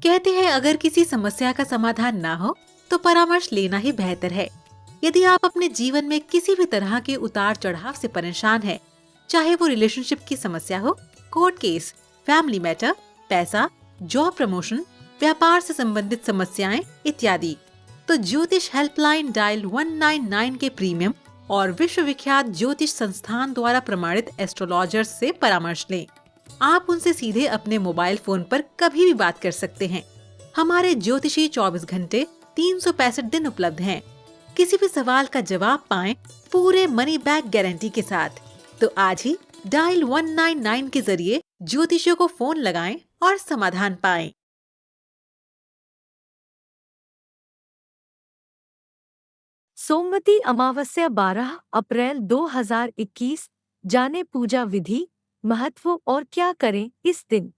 कहते हैं अगर किसी समस्या का समाधान ना हो तो परामर्श लेना ही बेहतर है। यदि आप अपने जीवन में किसी भी तरह के उतार चढ़ाव से परेशान हैं, चाहे वो रिलेशनशिप की समस्या हो, कोर्ट केस, फैमिली मैटर, पैसा, जॉब प्रमोशन, व्यापार से संबंधित समस्याएं इत्यादि, तो ज्योतिष हेल्पलाइन डायल 199 के प्रीमियम और विश्वविख्यात ज्योतिष संस्थान द्वारा प्रमाणित एस्ट्रोलॉजर्स से परामर्श लें। आप उनसे सीधे अपने मोबाइल फोन पर कभी भी बात कर सकते हैं। हमारे ज्योतिषी 24 घंटे 365 दिन उपलब्ध हैं। किसी भी सवाल का जवाब पाएं पूरे मनी बैक गारंटी के साथ। तो आज ही डायल 199 के जरिए ज्योतिषियों को फोन लगाएं और समाधान पाएं। सोमवती अमावस्या 12 अप्रैल 2021। जाने पूजा विधि, महत्व और क्या करें इस दिन।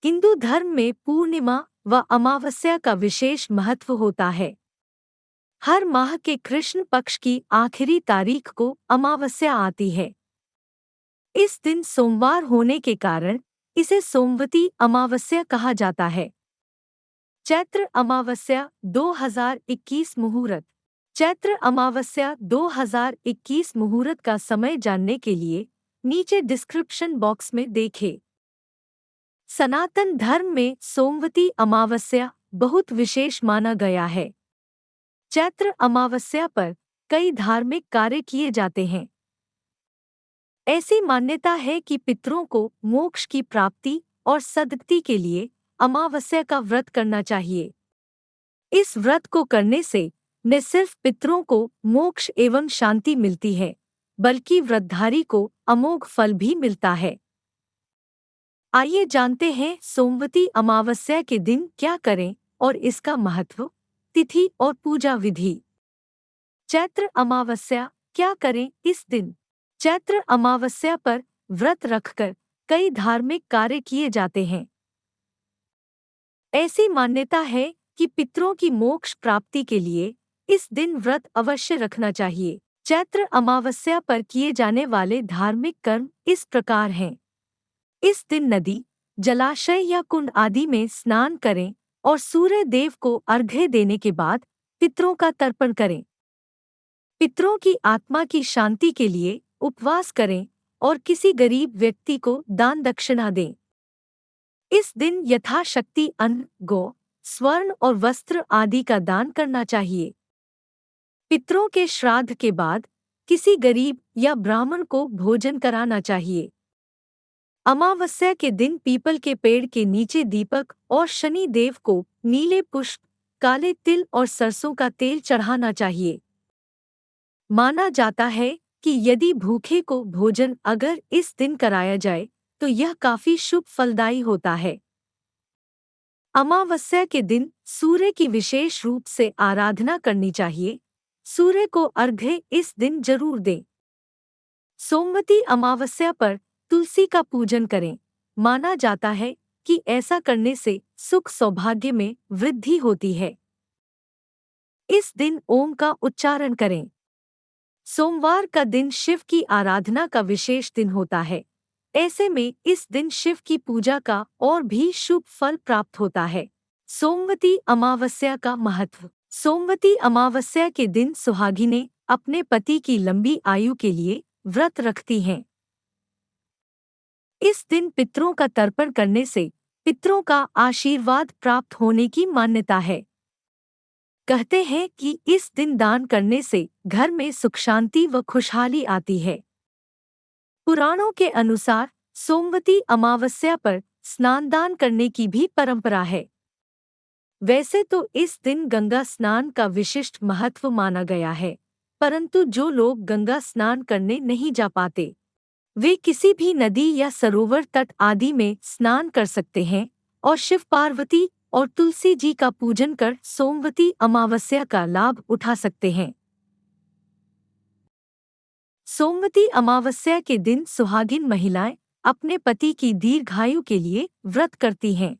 हिंदू धर्म में पूर्णिमा व अमावस्या का विशेष महत्व होता है। हर माह के कृष्ण पक्ष की आखिरी तारीख को अमावस्या आती है। इस दिन सोमवार होने के कारण इसे सोमवती अमावस्या कहा जाता है। चैत्र अमावस्या 2021 मुहूर्त। चैत्र अमावस्या 2021 मुहूर्त का समय जानने के लिए नीचे डिस्क्रिप्शन बॉक्स में देखें। सनातन धर्म में सोमवती अमावस्या बहुत विशेष माना गया है। चैत्र अमावस्या पर कई धार्मिक कार्य किए जाते हैं। ऐसी मान्यता है कि पितरों को मोक्ष की प्राप्ति और सद्गति के लिए अमावस्या का व्रत करना चाहिए। इस व्रत को करने से न सिर्फ पितरों को मोक्ष एवं शांति मिलती है, बल्कि व्रतधारी को अमोघ फल भी मिलता है। आइए जानते हैं सोमवती अमावस्या के दिन क्या करें और इसका महत्व, तिथि और पूजा विधि। चैत्र अमावस्या क्या करें इस दिन। चैत्र अमावस्या पर व्रत रखकर कई धार्मिक कार्य किए जाते हैं। ऐसी मान्यता है कि पितरों की मोक्ष प्राप्ति के लिए इस दिन व्रत अवश्य रखना चाहिए। चैत्र अमावस्या पर किए जाने वाले धार्मिक कर्म इस प्रकार हैं। इस दिन नदी, जलाशय या कुंड आदि में स्नान करें और सूर्य देव को अर्घ्य देने के बाद पितरों का तर्पण करें। पितरों की आत्मा की शांति के लिए उपवास करें और किसी गरीब व्यक्ति को दान दक्षिणा दें। इस दिन यथाशक्ति अन्न, गौ, स्वर्ण और वस्त्र आदि का दान करना चाहिए। पितरों के श्राद्ध के बाद किसी गरीब या ब्राह्मण को भोजन कराना चाहिए। अमावस्या के दिन पीपल के पेड़ के नीचे दीपक और शनि देव को नीले पुष्प, काले तिल और सरसों का तेल चढ़ाना चाहिए। माना जाता है कि यदि भूखे को भोजन अगर इस दिन कराया जाए तो यह काफी शुभ फलदायी होता है। अमावस्या के दिन सूर्य की विशेष रूप से आराधना करनी चाहिए। सूर्य को अर्घ्य इस दिन जरूर दें। सोमवती अमावस्या पर तुलसी का पूजन करें। माना जाता है कि ऐसा करने से सुख सौभाग्य में वृद्धि होती है। इस दिन ओम का उच्चारण करें। सोमवार का दिन शिव की आराधना का विशेष दिन होता है। ऐसे में इस दिन शिव की पूजा का और भी शुभ फल प्राप्त होता है। सोमवती अमावस्या का महत्व। सोमवती अमावस्या के दिन सुहागिनें अपने पति की लंबी आयु के लिए व्रत रखती हैं। इस दिन पितरों का तर्पण करने से पितरों का आशीर्वाद प्राप्त होने की मान्यता है। कहते हैं कि इस दिन दान करने से घर में सुख शांति व खुशहाली आती है। पुराणों के अनुसार सोमवती अमावस्या पर स्नान करने की भी परंपरा है। वैसे तो इस दिन गंगा स्नान का विशिष्ट महत्व माना गया है, परंतु जो लोग गंगा स्नान करने नहीं जा पाते, वे किसी भी नदी या सरोवर तट आदि में स्नान कर सकते हैं और शिव पार्वती और तुलसी जी का पूजन कर सोमवती अमावस्या का लाभ उठा सकते हैं। सोमवती अमावस्या के दिन सुहागिन महिलाएं अपने पति की दीर्घायु के लिए व्रत करती हैं।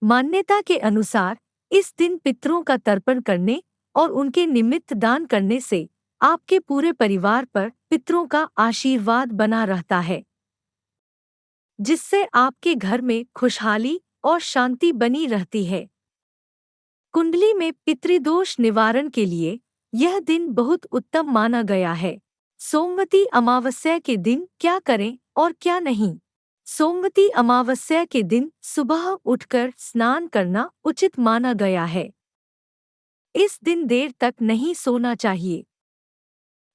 मान्यता के अनुसार इस दिन पितरों का तर्पण करने और उनके निमित्त दान करने से आपके पूरे परिवार पर पितरों का आशीर्वाद बना रहता है, जिससे आपके घर में खुशहाली और शांति बनी रहती है। कुंडली में पितृदोष निवारण के लिए यह दिन बहुत उत्तम माना गया है। सोमवती अमावस्या के दिन क्या करें और क्या नहीं। सोमवती अमावस्या के दिन सुबह उठकर स्नान करना उचित माना गया है। इस दिन देर तक नहीं सोना चाहिए।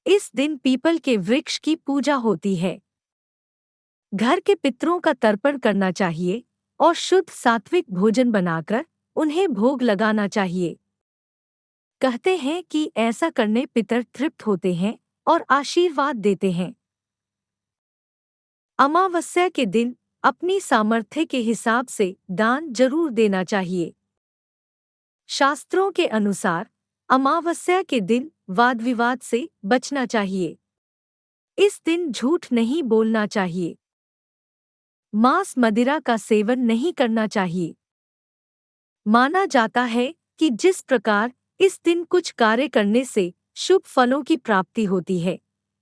इस दिन पीपल के वृक्ष की पूजा होती है। घर के पितरों का तर्पण करना चाहिए और शुद्ध सात्विक भोजन बनाकर उन्हें भोग लगाना चाहिए। कहते हैं कि ऐसा करने पितर तृप्त होते हैं और आशीर्वाद देते हैं। अमावस्या के दिन अपनी सामर्थ्य के हिसाब से दान जरूर देना चाहिए। शास्त्रों के अनुसार अमावस्या के दिन वाद विवाद से बचना चाहिए। इस दिन झूठ नहीं बोलना चाहिए। मांस मदिरा का सेवन नहीं करना चाहिए। माना जाता है कि जिस प्रकार इस दिन कुछ कार्य करने से शुभ फलों की प्राप्ति होती है,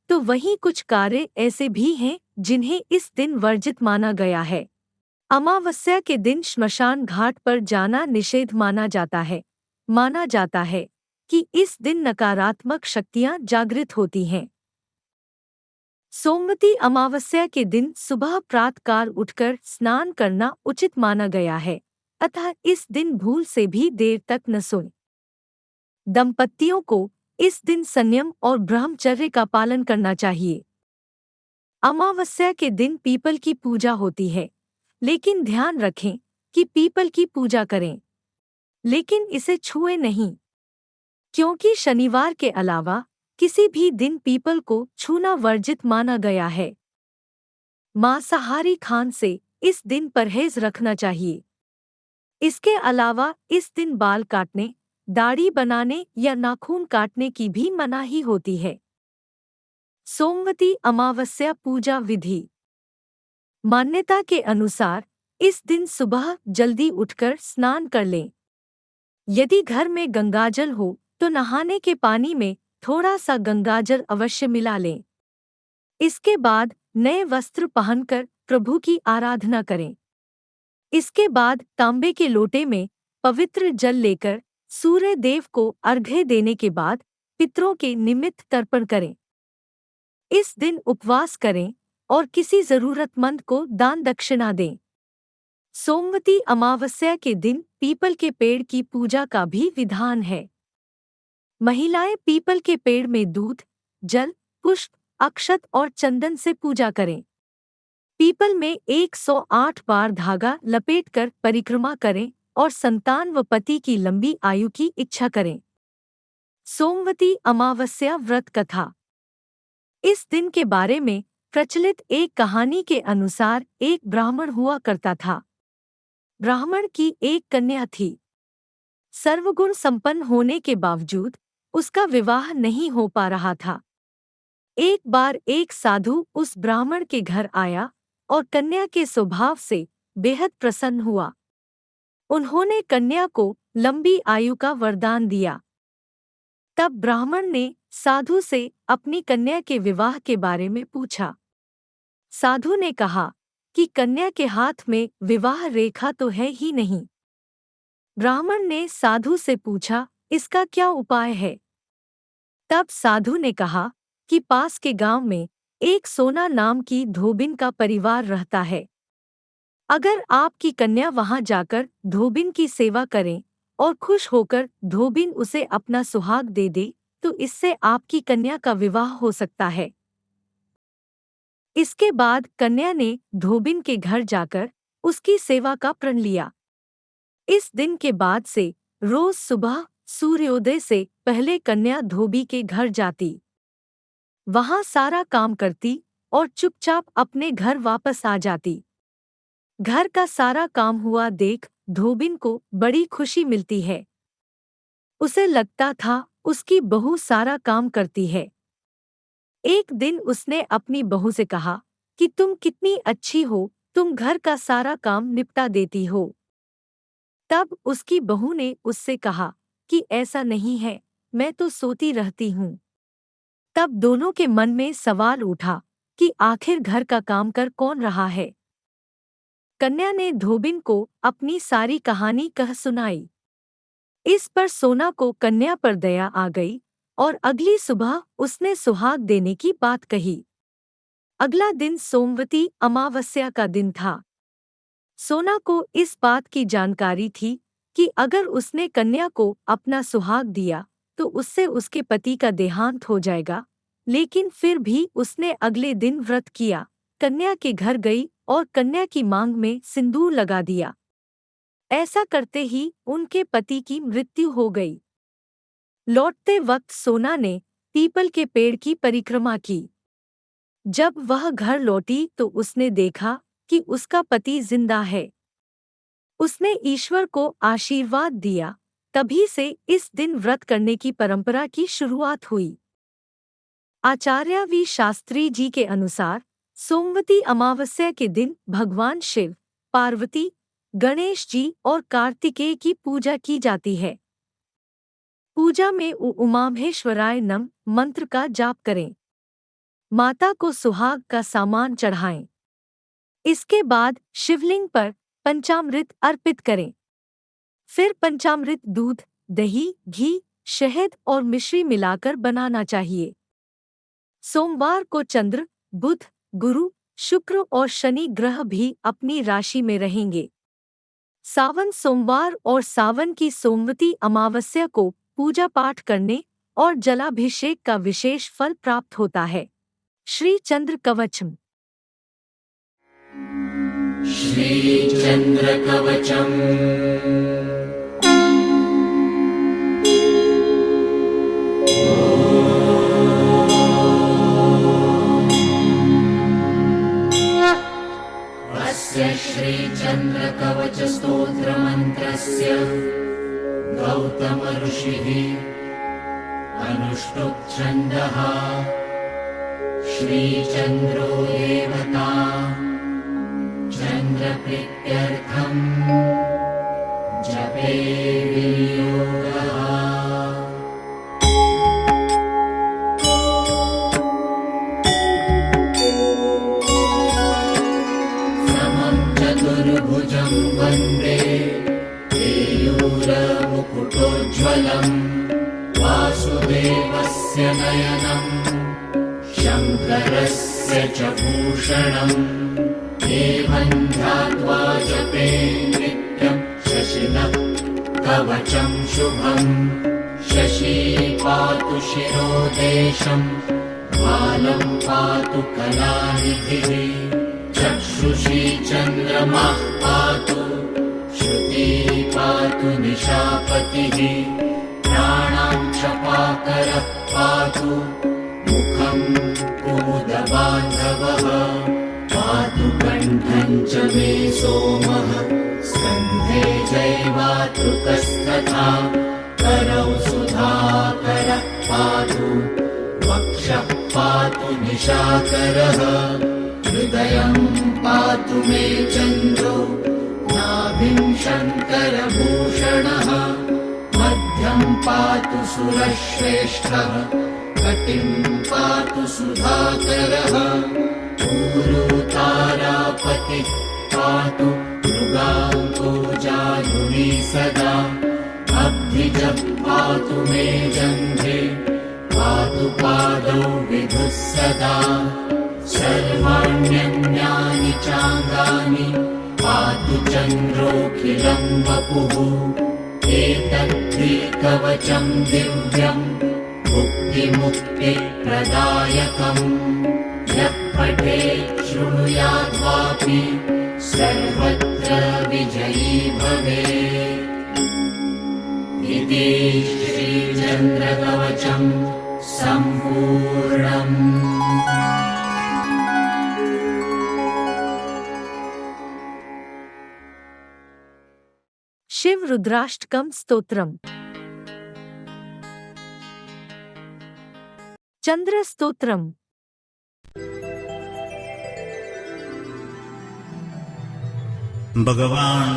तो वहीं कुछ कार्य ऐसे भी हैं जिन्हें इस दिन वर्जित माना गया है। अमावस्या के दिन श्मशान घाट पर जाना निषेध माना जाता है। माना जाता है कि इस दिन नकारात्मक शक्तियां जागृत होती हैं। सोमवती अमावस्या के दिन सुबह प्रातःकाल उठकर स्नान करना उचित माना गया है, अतः इस दिन भूल से भी देर तक न सोएं। दंपतियों को इस दिन संयम और ब्रह्मचर्य का पालन करना चाहिए। अमावस्या के दिन पीपल की पूजा होती है, लेकिन ध्यान रखें कि पीपल की पूजा करें, लेकिन इसे छुएं नहीं, क्योंकि शनिवार के अलावा किसी भी दिन पीपल को छूना वर्जित माना गया है। मांसाहारी खान से इस दिन परहेज रखना चाहिए। इसके अलावा इस दिन बाल काटने, दाढ़ी बनाने या नाखून काटने की भी मनाही होती है। सोमवती अमावस्या पूजा विधि। मान्यता के अनुसार इस दिन सुबह जल्दी उठकर स्नान कर लें। यदि घर में गंगाजल हो तो नहाने के पानी में थोड़ा सा गंगाजल अवश्य मिला लें। इसके बाद नए वस्त्र पहनकर प्रभु की आराधना करें। इसके बाद तांबे के लोटे में पवित्र जल लेकर सूर्य देव को अर्घ्य देने के बाद पितरों के निमित्त तर्पण करें। इस दिन उपवास करें और किसी जरूरतमंद को दान दक्षिणा दें। सोमवती अमावस्या के दिन पीपल के पेड़ की पूजा का भी विधान है। महिलाएं पीपल के पेड़ में दूध, जल, पुष्प, अक्षत और चंदन से पूजा करें। पीपल में 108 बार धागा लपेटकर परिक्रमा करें और संतान व पति की लंबी आयु की इच्छा करें। सोमवती अमावस्या व्रत कथा। इस दिन के बारे में प्रचलित एक कहानी के अनुसार एक ब्राह्मण हुआ करता था। ब्राह्मण की एक कन्या थी। सर्वगुण संपन्न होने के बावजूद उसका विवाह नहीं हो पा रहा था। एक बार एक साधु उस ब्राह्मण के घर आया और कन्या के स्वभाव से बेहद प्रसन्न हुआ। उन्होंने कन्या को लंबी आयु का वरदान दिया। तब ब्राह्मण ने साधु से अपनी कन्या के विवाह के बारे में पूछा। साधु ने कहा कि कन्या के हाथ में विवाह रेखा तो है ही नहीं। ब्राह्मण ने साधु से पूछा, इसका क्या उपाय है? तब साधु ने कहा कि पास के गांव में एक सोना नाम की धोबिन का परिवार रहता है। अगर आपकी कन्या वहां जाकर धोबिन की सेवा करें और खुश होकर धोबिन उसे अपना सुहाग दे दे, तो इससे आपकी कन्या का विवाह हो सकता है। इसके बाद कन्या ने धोबिन के घर जाकर उसकी सेवा का प्रण लिया। इस दिन के बाद से रोज सुबह सूर्योदय से पहले कन्या धोबी के घर जाती, वहां सारा काम करती और चुपचाप अपने घर वापस आ जाती। घर का सारा काम हुआ देख धोबिन को बड़ी खुशी मिलती है। उसे लगता था उसकी बहू सारा काम करती है। एक दिन उसने अपनी बहू से कहा कि तुम कितनी अच्छी हो, तुम घर का सारा काम निपटा देती हो। तब उसकी बहू ने उससे कहा कि ऐसा नहीं है, मैं तो सोती रहती हूँ। तब दोनों के मन में सवाल उठा कि आखिर घर का काम कर कौन रहा है। कन्या ने धोबिन को अपनी सारी कहानी कह सुनाई। इस पर सोना को कन्या पर दया आ गई और अगली सुबह उसने सुहाग देने की बात कही। अगला दिन सोमवती अमावस्या का दिन था। सोना को इस बात की जानकारी थी कि अगर उसने कन्या को अपना सुहाग दिया तो उससे उसके पति का देहांत हो जाएगा, लेकिन फिर भी उसने अगले दिन व्रत किया, कन्या के घर गई और कन्या की मांग में सिंदूर लगा दिया। ऐसा करते ही उनके पति की मृत्यु हो गई। लौटते वक्त सोना ने पीपल के पेड़ की परिक्रमा की। जब वह घर लौटी तो उसने देखा कि उसका पति जिंदा है। उसने ईश्वर को आशीर्वाद दिया। तभी से इस दिन व्रत करने की परंपरा की शुरुआत हुई। आचार्य वी शास्त्री जी के अनुसार सोमवती अमावस्या के दिन भगवान शिव, पार्वती, गणेश जी और कार्तिकेय की पूजा की जाती है। पूजा में उमामहेश्वराय नम मंत्र का जाप करें। माता को सुहाग का सामान चढ़ाएं। इसके बाद शिवलिंग पर पंचामृत अर्पित करें। फिर पंचामृत दूध, दही, घी, शहद और मिश्री मिलाकर बनाना चाहिए। सोमवार को चंद्र, बुध, गुरु, शुक्र और शनि ग्रह भी अपनी राशि में रहेंगे। सावन सोमवार और सावन की सोमवती अमावस्या को पूजा पाठ करने और जलाभिषेक का विशेष फल प्राप्त होता है। श्री चंद्र कवचम। श्री चंद्र कवचम। अस्य श्री चंद्र कवच स्तोत्र मंत्रस्य गौतम ऋषिः अनुष्टुप् छन्दः। श्री चंद्रो देवता चंद्र प्रीत्यर्थम जपे विनियोगः। समं चतुर्भुजं वन्दे केयूरमुकुटोज्ज्वलं वासुदेवस्य नयनं शङ्करस्य च भूषणम्। एवं ध्यात्वा जपे नित्यं शशिनः कवचं शुभम्। शशी पातु शिरोदेशं बालं पातु कलानिधिः। चक्षुषी चन्द्रमाः पातु श्रुती पातु निशापतिः। प्राणां क्षपाकरः पातु मुखं कुमुदबान्धवः। पातु कण्ठं च मे सोमः स्कन्धे जैवातृकस्तथा। करौ सुधाकरः पातु वक्षः पातु निशाकरः। हृदयं पातु मे चन्द्रो नाभिं शङ्करभूषणः। मध्यं पातु सुरश्रेष्ठः कटिं पातु सुधाकरः। ऊरू तारापतिः पातु मृगाङ्को जानुनी सदा। अभ्यजः पातु मे जङ्घे पातु पादौ विभुः सदा। सर्वाण्यन्यानि चाङ्गानि पातु चन्द्रोऽखिलं वपुः। एतद्धि कवचं दिव्यं मुक्तिमुक्तिप्रदायकम्। यः पठेत् शृणुयाद्वापि सर्वत्र विजयी भवेत्। इति श्रीचन्द्रकवचं सम्पूर्णम्। शिव रुद्राष्टकम स्तोत्रम। चंद्र स्तोत्रम। भगवान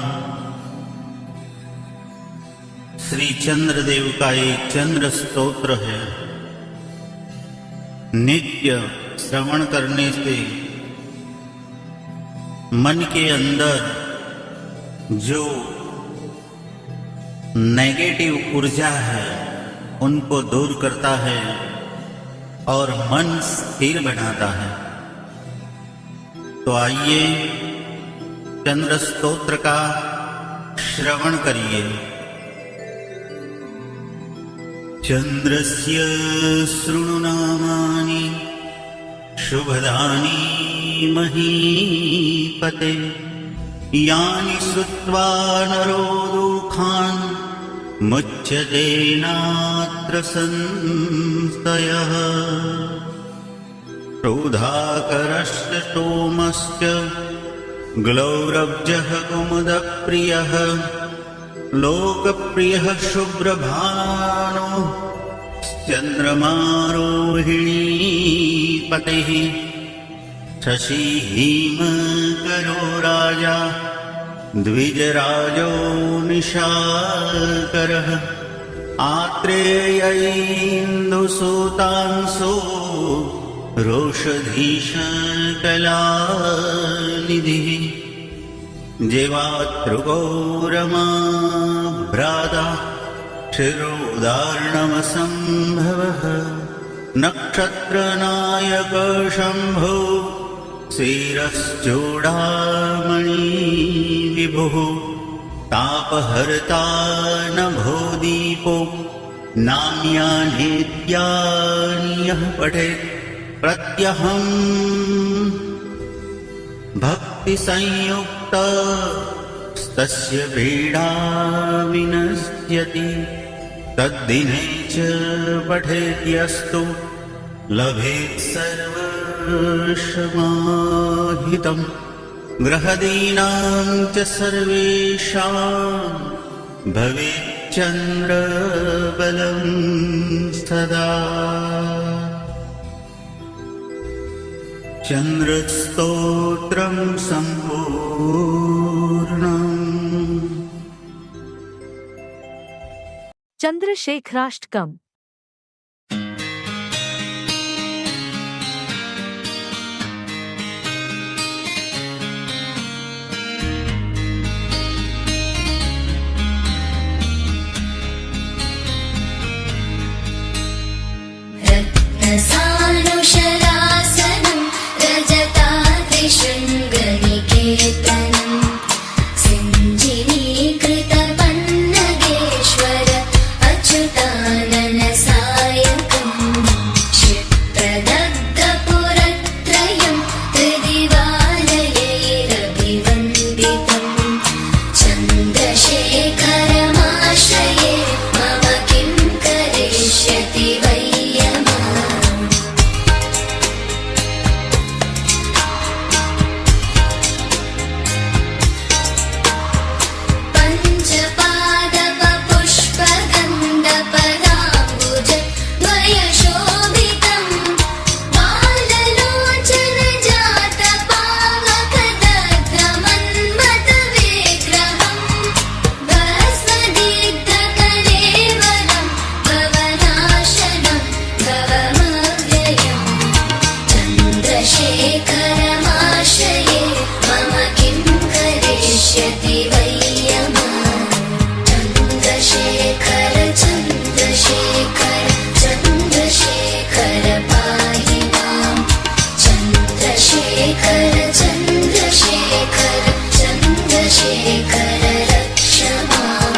श्री चंद्रदेव का एक चंद्र स्तोत्र है। नित्य श्रवण करने से मन के अंदर जो नेगेटिव ऊर्जा है उनको दूर करता है और मन स्थिर बनाता है। तो आइए चंद्र स्तोत्र का श्रवण करिए। चंद्रस्य शृणुनामानि शुभदानि महीपते यानि श्रुत्वा नरो दुःखान् मुच्यते नात्र संशयः। क्रोधाकरश्च सोमश्च ग्लौरब्जः कुमुदप्रियः लोकप्रियः शुभ्रभानो चन्द्रमा रोहिणीपतिः। शशी हिमकरो राजा द्विजराजो निशाकरः। आत्रेय इन्दुसूतांसो रोषधीशकलानिधिः। जेवातृगौरमा भ्राता शिरोदार्णवसम्भवः। नक्षत्रनायक शम्भो शिरश्चूडामणि विभुः। तापहर्ता नभो दीपो नान्यानेत्यानि यः पठेत् प्रत्यहं भक्तिसंयुक्तस्तस्य पीडा विनश्यति। तद्दिने च पठेद्यस्तु लभेत् सर्वसमाहितम्। ग्रहदीनां च सर्वेषां भवेच्चन्द्रबलं सदा। चन्द्रस्तोत्रं सम्पूर्णम्। चंद्रशेखराष्टकम। रत्नसानुशलासनं रजताद्रिशृङ्गनिकेतनं सिञ्जिनीकृतपन्नगेश्वर अच्युताननसायकं। क्षिप्रदग्धपुरत्रयं त्रिदिवालयैरभिवन्दितं। चन्द्रशेखरमाश्रये मम किं करिष्यति वै यमः। पञ्चपादपपुष्पगन्धपदाम्बुज द्वयशोभितं। बाललोचनजातपावकदग्धमन्मथविग्रहं। भस्मदिग्धकलेवरं भवनाशनं भवमव्ययम्। चन्द्रशेखरमाश्रये मम किं करिष्यति वै यमः। चन्द्रशेखर चन्द्रशेखर चन्द्रशेखर पाहि माम्। चन्द्रशेखर चन्द्रशेखर चन्द्रशेखर रक्ष माम्।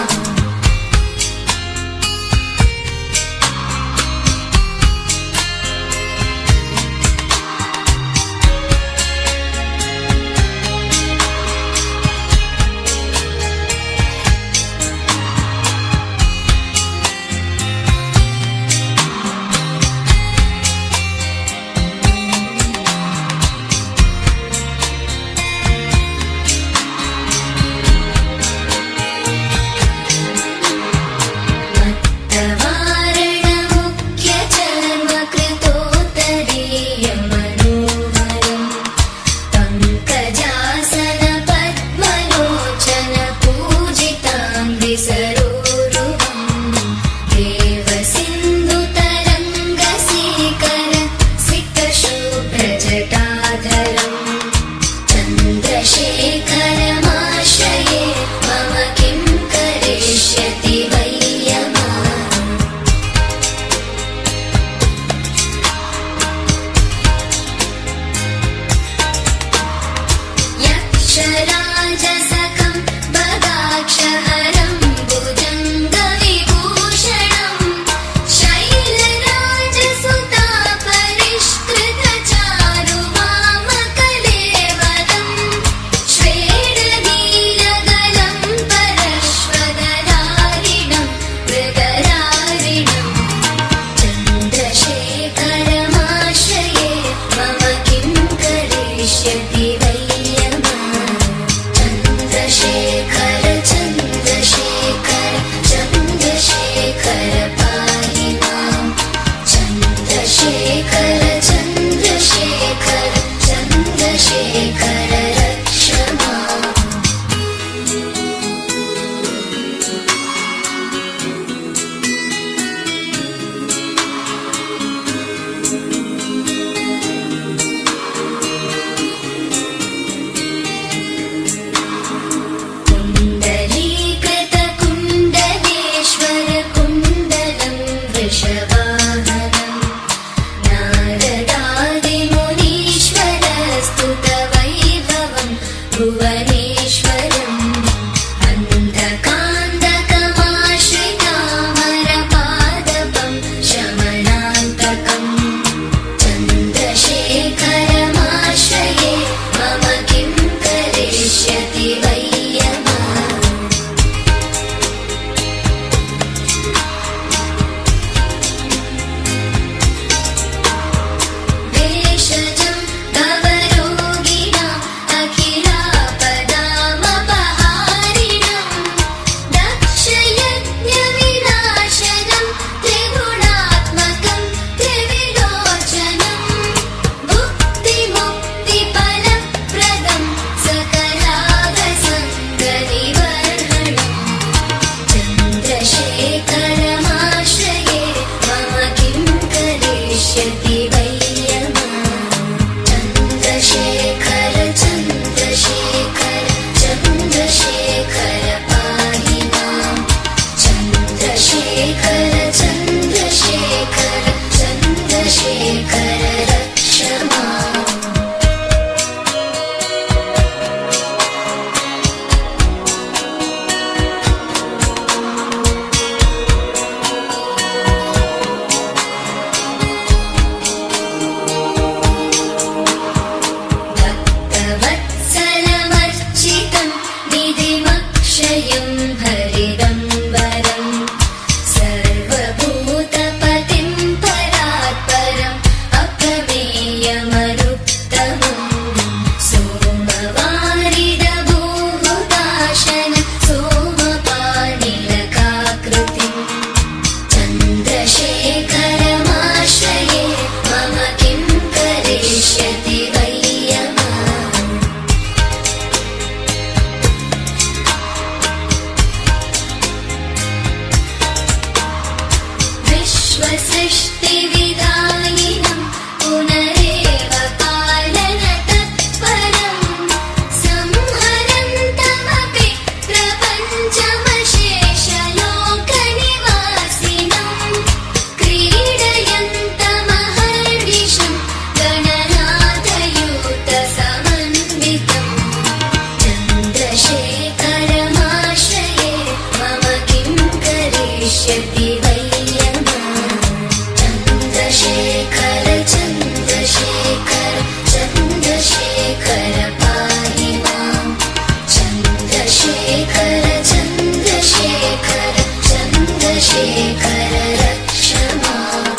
चन्द्रशेखर रक्ष माम्।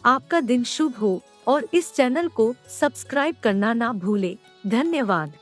आपका दिन शुभ हो और इस चैनल को सब्सक्राइब करना ना भूले। धन्यवाद।